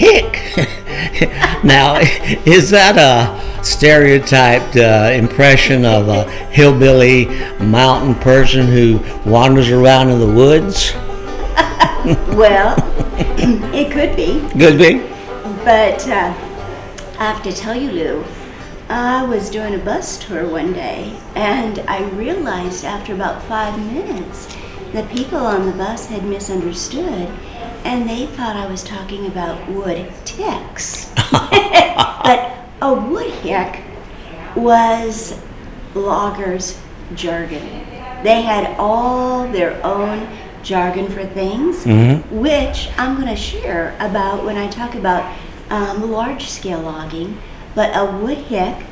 hick. Now, is that a stereotyped impression of a hillbilly mountain person who wanders around in the woods? Well, it could be. Could be. But I have to tell you, Lew, I was doing a bus tour one day, and I realized after about 5 minutes that people on the bus had misunderstood, and they thought I was talking about wood ticks. But a wood hick was loggers' jargon. They had all their own jargon for things, which I'm going to share about when I talk about large-scale logging. But a wood hick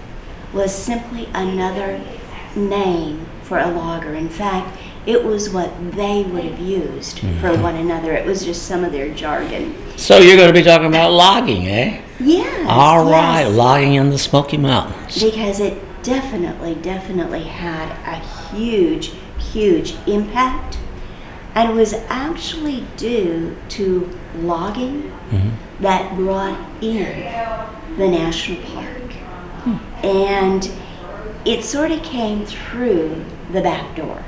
was simply another name for a logger. In fact, it was what they would have used for one another. It was just some of their jargon. So you're going to be talking about logging, eh? Yes. All right, logging in the Smoky Mountains. Because it definitely had a huge impact, and it was actually due to logging that brought in the national park. And it sort of came through the back door.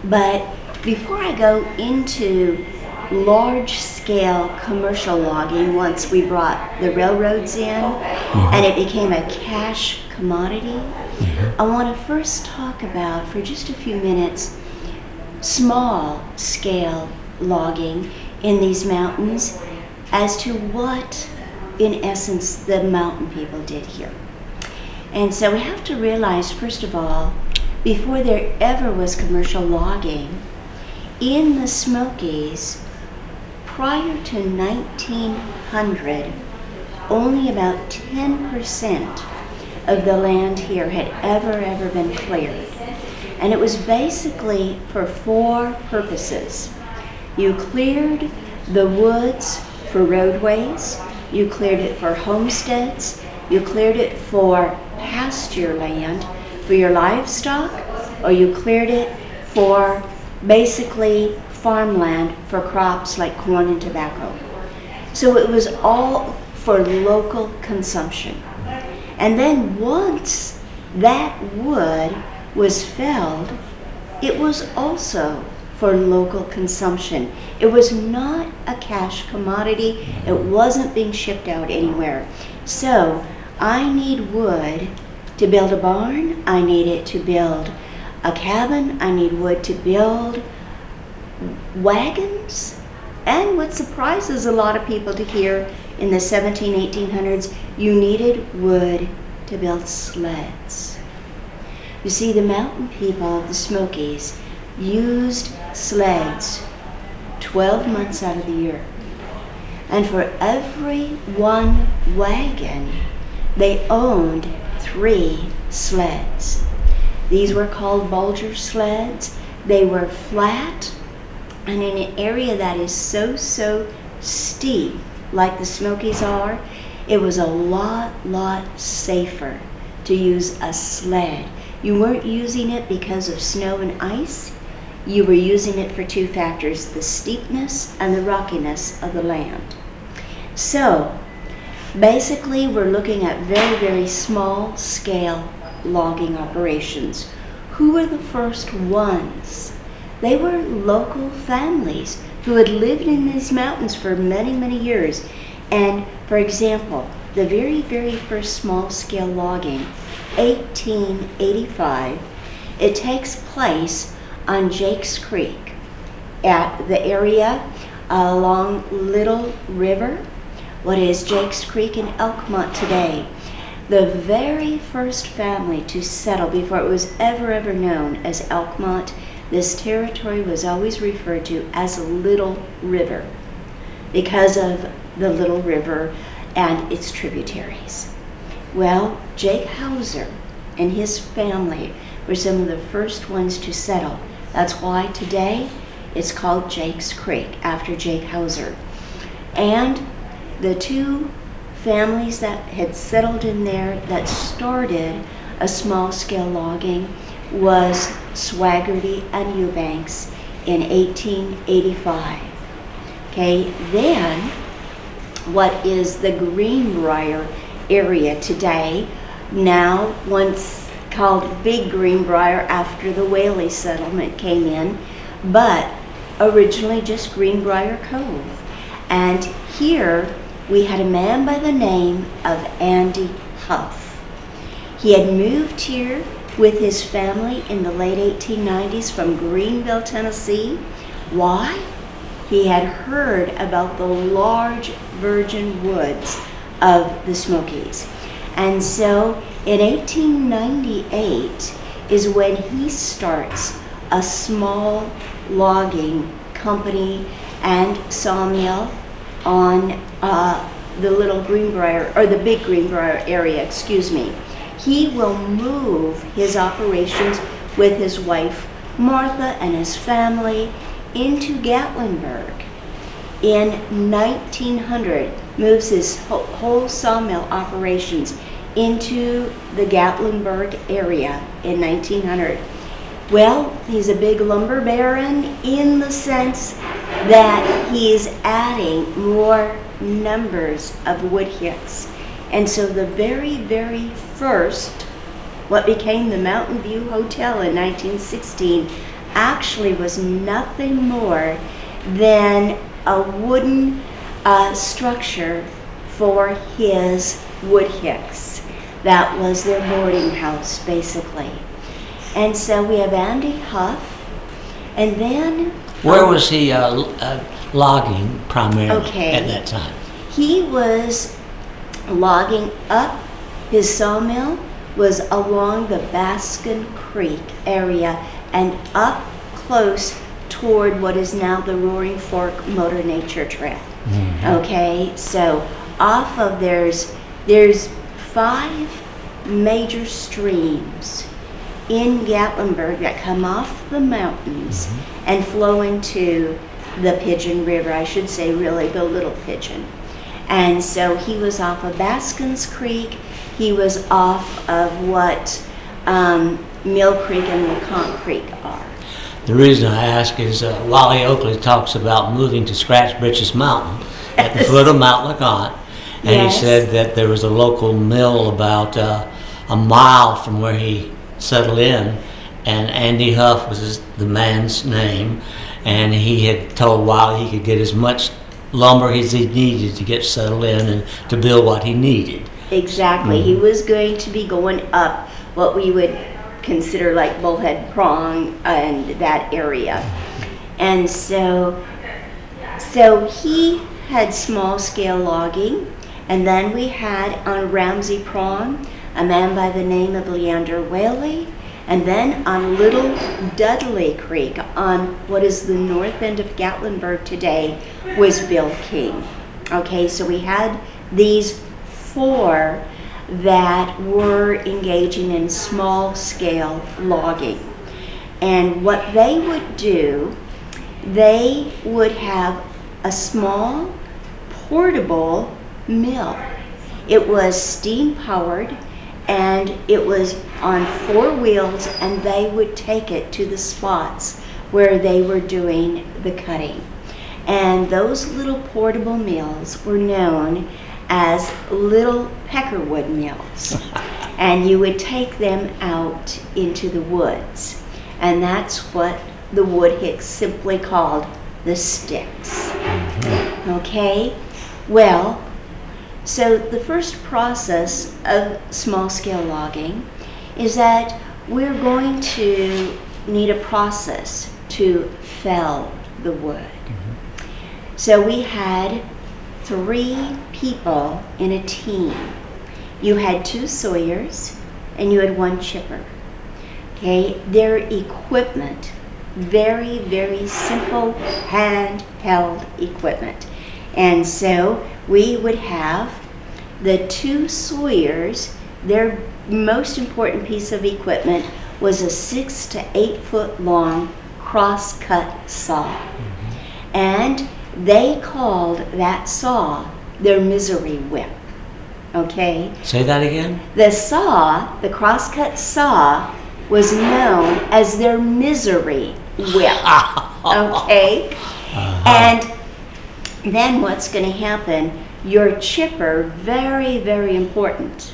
But before I go into large-scale commercial logging, once we brought the railroads in and it became a cash commodity, I want to first talk about, for just a few minutes, small-scale logging in these mountains as to what, in essence, the mountain people did here. And so we have to realize, first of all, before there ever was commercial logging, in the Smokies, prior to 1900, only about 10% of the land here had ever been cleared. And it was basically for 4 purposes. You cleared the woods for roadways, you cleared it for homesteads, you cleared it for pasture land for your livestock, or you cleared it for basically farmland for crops like corn and tobacco. So it was all for local consumption. And then once that wood was felled, it was also for local consumption. It was not a cash commodity. It wasn't being shipped out anywhere. So I need wood to build a barn, I need it to build a cabin, I need wood to build wagons. And what surprises a lot of people to hear, in the 1800s, you needed wood to build sleds. You see, the mountain people of the Smokies used sleds 12 months out of the year. And for every one wagon, they owned 3 sleds. These were called Bulger sleds. They were flat, and in an area that is so steep, like the Smokies are, it was a lot safer to use a sled. You weren't using it because of snow and ice. You were using it for 2 factors, the steepness and the rockiness of the land. So basically, we're looking at very small scale logging operations. Who were the first ones? They were local families who had lived in these mountains for many years. And for example, the very first small scale logging, 1885, it takes place on Jake's Creek at the area along Little River, what is Jake's Creek in Elkmont today. The very first family to settle, before it was ever known as Elkmont, this territory was always referred to as Little River because of the Little River and its tributaries. Well, Jake Hauser and his family were some of the first ones to settle. That's why today it's called Jake's Creek, after Jake Hauser. And the 2 families that had settled in there that started a small-scale logging was Swaggerty and Eubanks in 1885. Okay, then what is the Greenbrier area today, now once called Big Greenbrier after the Whaley settlement came in, but originally just Greenbrier Cove. And here we had a man by the name of Andy Huff. He had moved here with his family in the late 1890s from Greenville, Tennessee. Why? He had heard about the large virgin woods of the Smokies. And so in 1898 is when he starts a small logging company and sawmill on the little Greenbrier, or the Big Greenbrier area, excuse me. He will move his operations with his wife Martha and his family into Gatlinburg. In 1900, moves his whole sawmill operations into the Gatlinburg area in 1900. Well, he's a big lumber baron in the sense that he is adding more numbers of wood hicks. And so the very, very first, what became the Mountain View Hotel in 1916, actually was nothing more than a wooden structure for his wood hicks. That was their boarding house, basically. And so we have Andy Huff, and then... Where was he logging primarily at that time? He was logging up. His sawmill was along the Baskin Creek area and up close toward what is now the Roaring Fork Motor Nature Trail. Mm-hmm. Okay, so off of there's 5 major streams in Gatlinburg that come off the mountains and flow into the Pigeon River, I should say really the Little Pigeon. And so he was off of Baskin's Creek, he was off of what Mill Creek and LeConte Creek are. The reason I ask is Wally Oakley talks about moving to Scratch Britches Mountain at the foot of Mount LeConte, and he said that there was a local mill about a mile from where he settled in, and Andy Huff was the man's name, and he had told Wally he could get as much lumber as he needed to get settled in and to build what he needed. Exactly. He was going to be going up what we would consider like Bullhead Prong and that area. And so he had small scale logging, and then we had on Ramsey Prong a man by the name of Leander Whaley, and then on Little Dudley Creek on what is the north end of Gatlinburg today was Bill King. Okay, so we had these 4 that were engaging in small scale logging. And what they would do, they would have a small portable mill. It was steam powered, and it was on 4 wheels, and they would take it to the spots where they were doing the cutting. And those little portable mills were known as little peckerwood mills. And you would take them out into the woods. And that's what the wood hicks simply called the sticks. Okay? Well, so the first process of small scale logging is that we're going to need a process to fell the wood. So we had 3 people in a team. You had 2 sawyers and you had 1 chipper. Okay, their equipment, very, very simple handheld equipment. And so we would have the 2 sawyers. Their most important piece of equipment was a 6 to 8 foot long cross-cut saw. And they called that saw their misery whip. Okay? Say that again? The saw, the cross-cut saw, was known as their misery whip. Okay? And then what's going to happen, your chipper very, very important.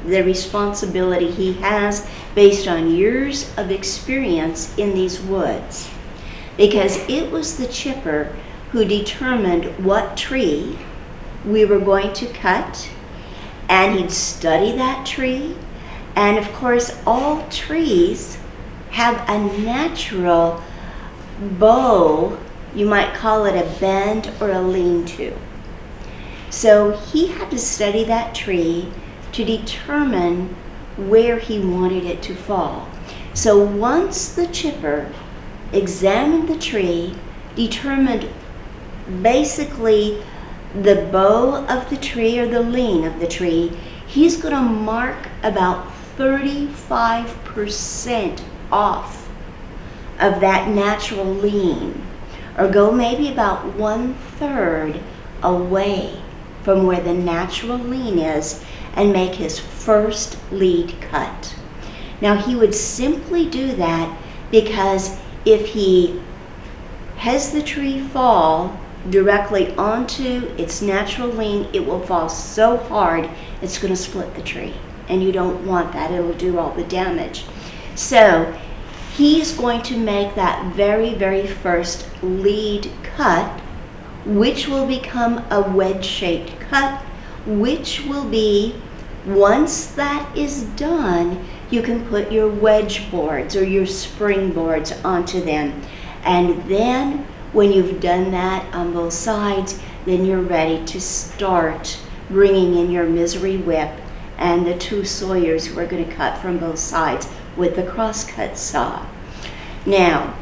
The responsibility he has based on years of experience in these woods. Because it was the chipper who determined what tree we were going to cut, and he'd study that tree. And of course, all trees have a natural bow, you might call it a bend or a lean-to. So he had to study that tree to determine where he wanted it to fall. So once the chipper examined the tree, determined basically the bow of the tree or the lean of the tree, he's going to mark about 35% off of that natural lean, or go maybe about 1/3 away from where the natural lean is, and make his first lead cut. Now he would simply do that because if he has the tree fall directly onto its natural lean, it will fall so hard it's going to split the tree, and you don't want that. It'll do all the damage. So he's going to make that very, very first lead cut, which will become a wedge-shaped cut, which will be, once that is done, you can put your wedge boards or your spring boards onto them. And then when you've done that on both sides, then you're ready to start bringing in your misery whip and the two sawyers who are going to cut from both sides with the crosscut saw. Now,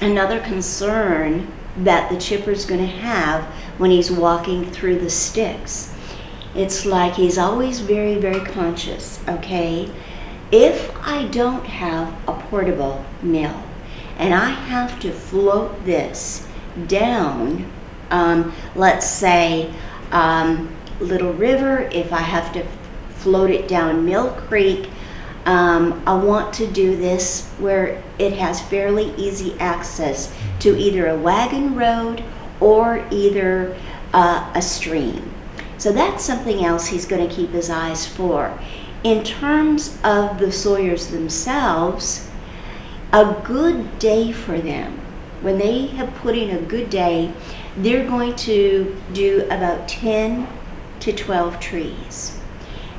another concern that the chipper's going to have when he's walking through the sticks, it's like he's always very, very conscious, okay? If I don't have a portable mill and I have to float this down, let's say Little River, if I have to float it down Mill Creek, I want to do this where it has fairly easy access to either a wagon road or either a stream. So that's something else he's going to keep his eyes for. In terms of the sawyers themselves, a good day for them, when they have put in a good day, they're going to do about 10 to 12 trees.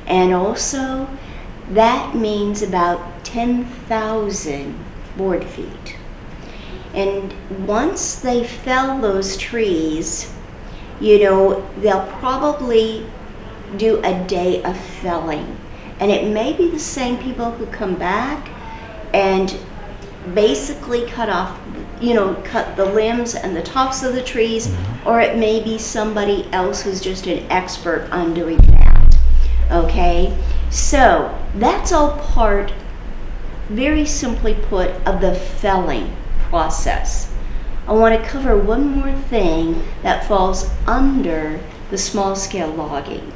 And also, that means about 10,000 board feet. And once they fell those trees, you know, they'll probably do a day of felling. And it may be the same people who come back and basically cut off, you know, cut the limbs and the tops of the trees, or it may be somebody else who's just an expert on doing that, okay? So that's all part, very simply put, of the felling process. I want to cover one more thing that falls under the small scale logging.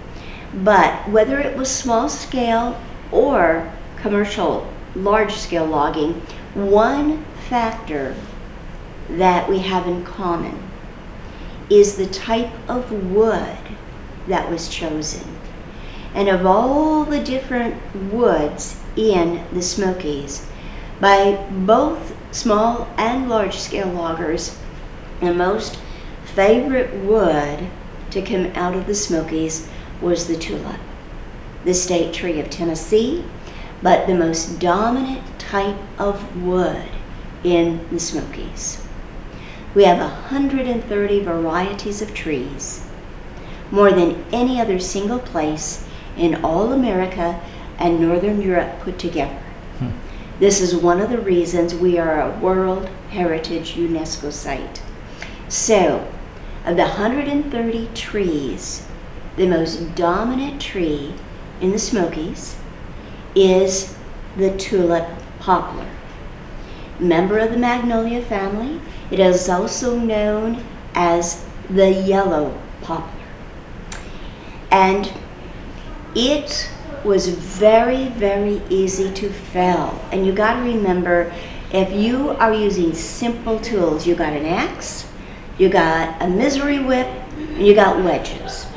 But whether it was small scale or commercial large scale logging, one factor that we have in common is the type of wood that was chosen. And of all the different woods in the Smokies, by both small and large scale loggers, the most favorite wood to come out of the Smokies was the tulip, the state tree of Tennessee, but the most dominant type of wood in the Smokies. We have 130 varieties of trees, more than any other single place in all America and Northern Europe put together. This is one of the reasons we are a World Heritage UNESCO site. So, of the 130 trees, the most dominant tree in the Smokies is the tulip poplar. Member of the magnolia family, it is also known as the yellow poplar. And it was very, very easy to fell. And you got to remember, if you are using simple tools, you got an axe, you got a misery whip, and you got wedges.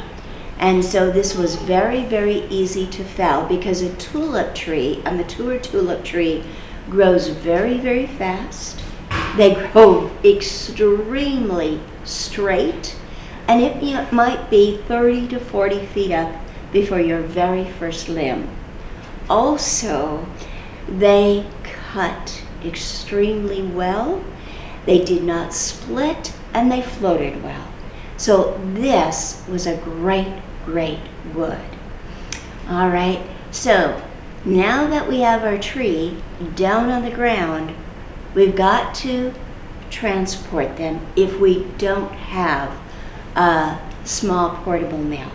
And so this was very, very easy to fell because a tulip tree, a mature tulip tree, grows very, very fast. They grow extremely straight, and it might be 30 to 40 feet up before your very first limb. Also, they cut extremely well, they did not split, and they floated well. So this was a great, great wood. All right, so now that we have our tree down on the ground, we've got to transport them if we don't have a small portable mill.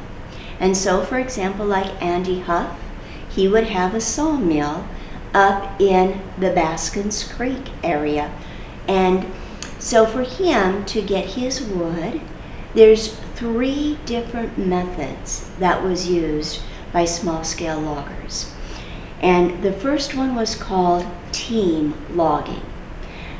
And so, for example, like Andy Huff, he would have a sawmill up in the Baskins Creek area. And so for him to get his wood, there's 3 different methods that was used by small-scale loggers. And the first one was called team logging.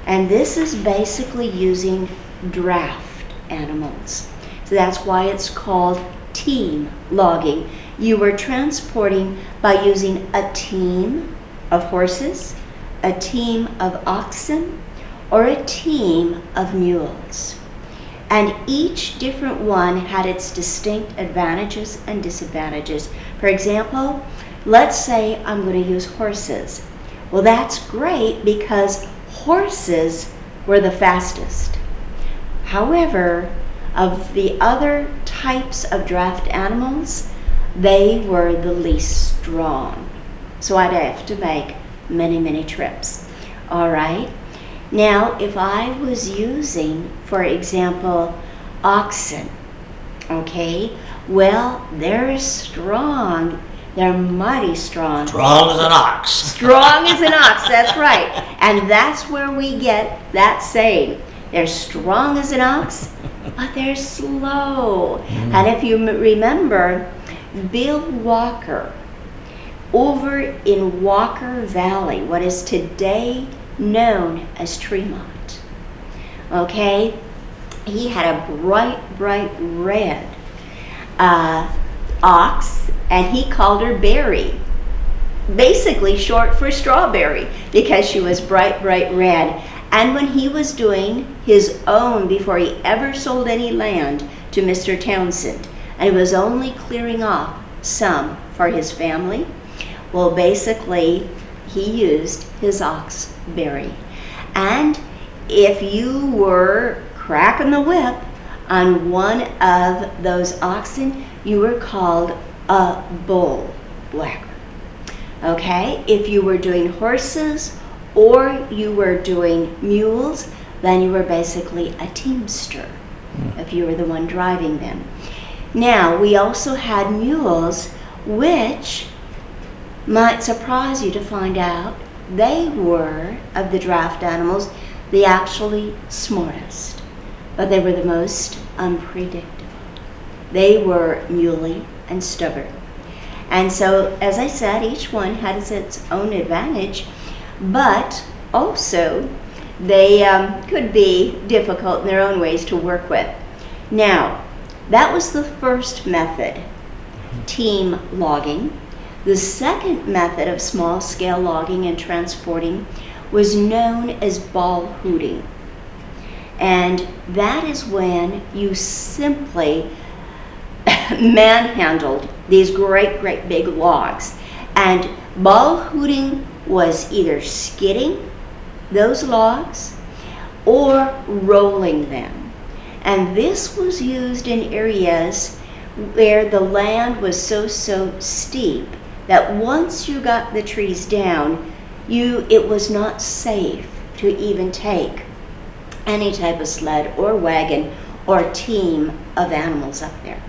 And this is basically using draft animals. So that's why it's called team logging. You were transporting by using a team of horses, a team of oxen, or a team of mules. And each different one had its distinct advantages and disadvantages. For example, let's say I'm going to use horses. Well, that's great because horses were the fastest. However, of the other types of draft animals, they were the least strong. So I'd have to make many, many trips. All right. Now, if I was using, for example, oxen, okay, well, they're strong. They're mighty strong. Strong as an ox. Strong as an ox, that's right. And that's where we get that saying. They're strong as an ox, but they're slow. And if you remember, Bill Walker, over in Walker Valley, what is today known as Tremont, okay, he had a bright, bright red ox, and he called her Berry, basically short for strawberry, because she was bright, bright red. And when he was doing his own, before he ever sold any land to Mr. Townsend, and he was only clearing off some for his family, well, basically, he used his ox Berry. And if you were cracking the whip on one of those oxen, you were called a bull whacker. Okay? If you were doing horses or you were doing mules, then you were basically a teamster, if you were the one driving them. Now, we also had mules, which might surprise you to find out they were, of the draft animals, the actually smartest, but they were the most unpredictable. They were muley and stubborn. And so, as I said, each one has its own advantage, but also they could be difficult in their own ways to work with. Now, that was the first method, team logging. The second method of small-scale logging and transporting was known as ball hooting. And that is when you simply manhandled these great, great big logs. And ball hooting was either skidding those logs or rolling them. And this was used in areas where the land was so steep that once you got the trees down, it was not safe to even take any type of sled or wagon or team of animals up there.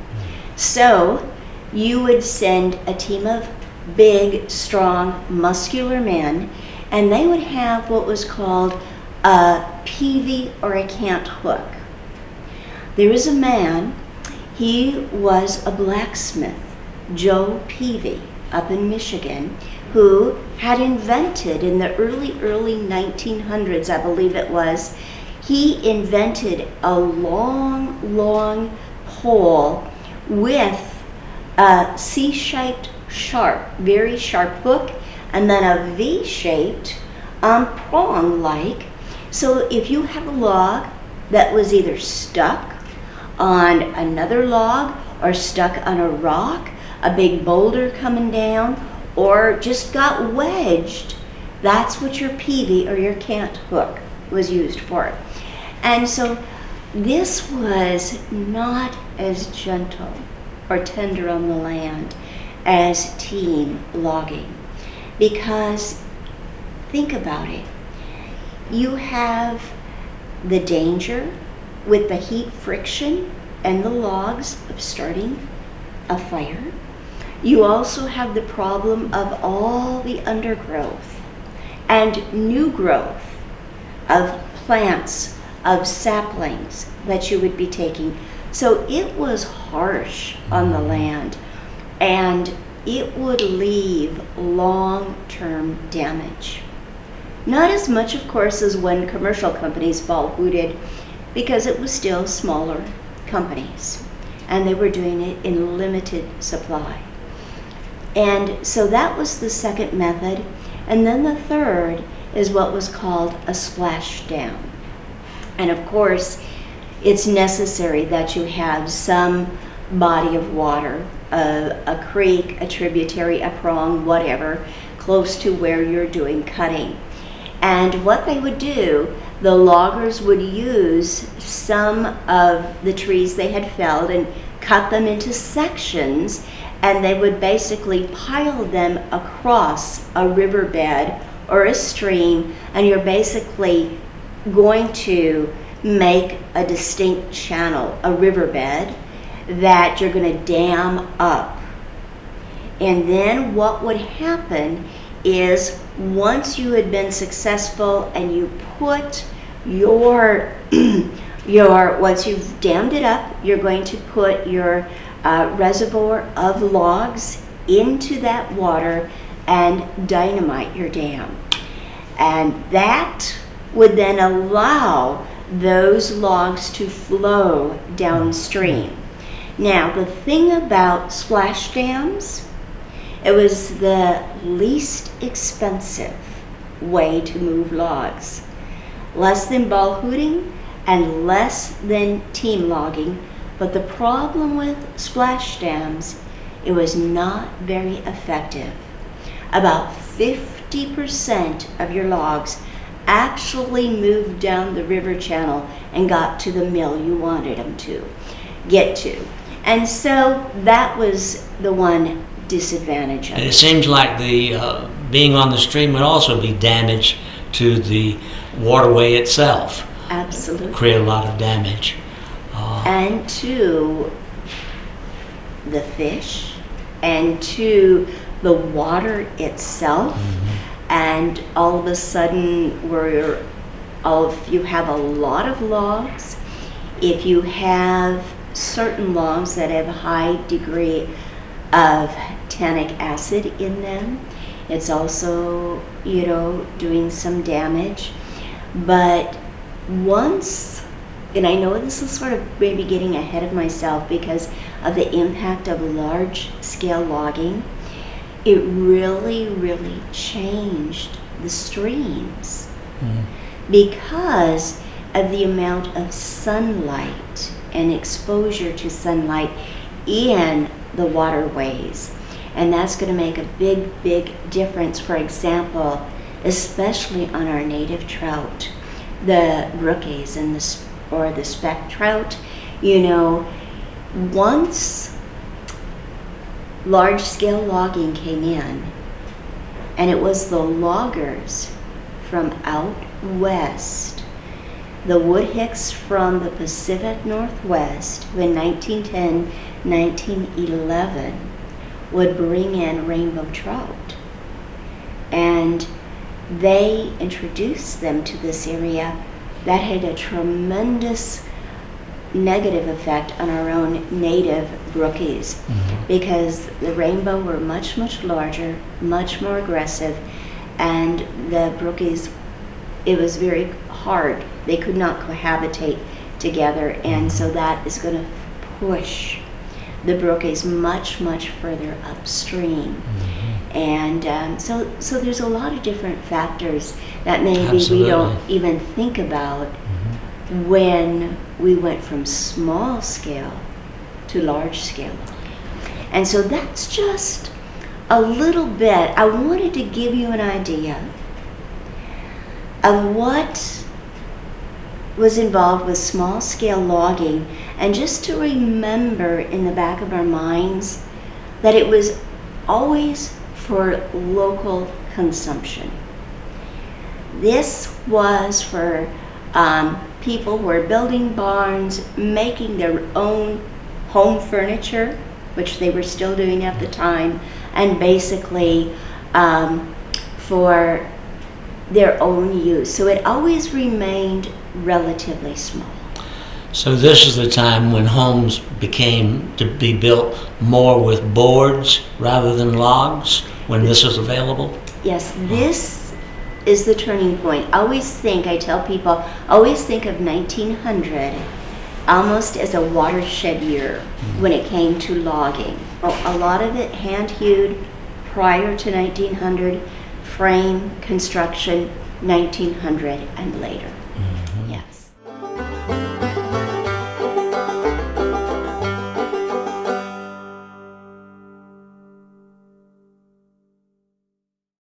So you would send a team of big, strong, muscular men, and they would have what was called a peavey or a cant hook. There was a man, he was a blacksmith, Joe Peavey, up in Michigan, who had invented in the early 1900s, I believe it was, he invented a long, long pole with a C-shaped sharp, very sharp hook, and then a V-shaped prong-like. So if you have a log that was either stuck on another log or stuck on a rock, a big boulder coming down, or just got wedged, that's what your peavey or your cant hook was used for. And so this was not as gentle or tender on the land as team logging, because think about it. You have the danger with the heat friction and the logs of starting a fire. You also have the problem of all the undergrowth and new growth of plants, of saplings that you would be taking. So it was harsh on the land, and it would leave long-term damage. Not as much, of course, as when commercial companies ball hooted, because it was still smaller companies, and they were doing it in limited supply. And so that was the second method. And then the third is what was called a splashdown. And of course, it's necessary that you have some body of water, a creek, a tributary, a prong, whatever, close to where you're doing cutting. And what they would do, the loggers would use some of the trees they had felled and cut them into sections, and they would basically pile them across a riverbed or a stream, and you're basically going to make a distinct channel, a riverbed, that you're going to dam up. And then what would happen is, once you had been successful and you put your once you've dammed it up, you're going to put your reservoir of logs into that water and dynamite your dam. And that would then allow those logs to flow downstream. Now, the thing about splash dams, it was the least expensive way to move logs. Less than ball hooting and less than team logging. But the problem with splash dams, it was not very effective. About 50% of your logs actually moved down the river channel and got to the mill you wanted them to get to. And so that was the one disadvantage of And it. it seems like the being on the stream would also be damage to the waterway itself. Absolutely. Create a lot of damage. And to the fish, and to the water itself. And all of a sudden, if you have a lot of logs, if you have certain logs that have a high degree of tannic acid in them, it's also, doing some damage. But once, and I know this is sort of maybe getting ahead of myself because of the impact of large-scale logging, it really, really changed the streams because of the amount of sunlight and exposure to sunlight in the waterways. And that's going to make a big, big difference. For example, especially on our native trout, the brookies and the speck trout. Once large-scale logging came in, and it was the loggers from out west, the woodhicks from the Pacific Northwest, who in 1910, 1911 would bring in rainbow trout. And they introduced them to this area. That had a tremendous negative effect on our own native brookies because the rainbow were much, much larger, much more aggressive, and the brookies, it was very hard. They could not cohabitate together, and so that is going to push the brook is much, much further upstream. And so there's a lot of different factors that maybe Absolutely. we don't even think about when we went from small scale to large scale. And so that's just a little bit. I wanted to give you an idea of what was involved with small scale logging, and just to remember in the back of our minds that it was always for local consumption. This was for people who are building barns, making their own home furniture, which they were still doing at the time, and basically for their own use. So it always remained relatively small. So this is the time when homes became to be built more with boards rather than logs, when this was available? Yes, this is the turning point. I tell people, always think of 1900 almost as a watershed year when it came to logging. A lot of it hand-hewed prior to 1900, frame construction 1900 and later. Yes.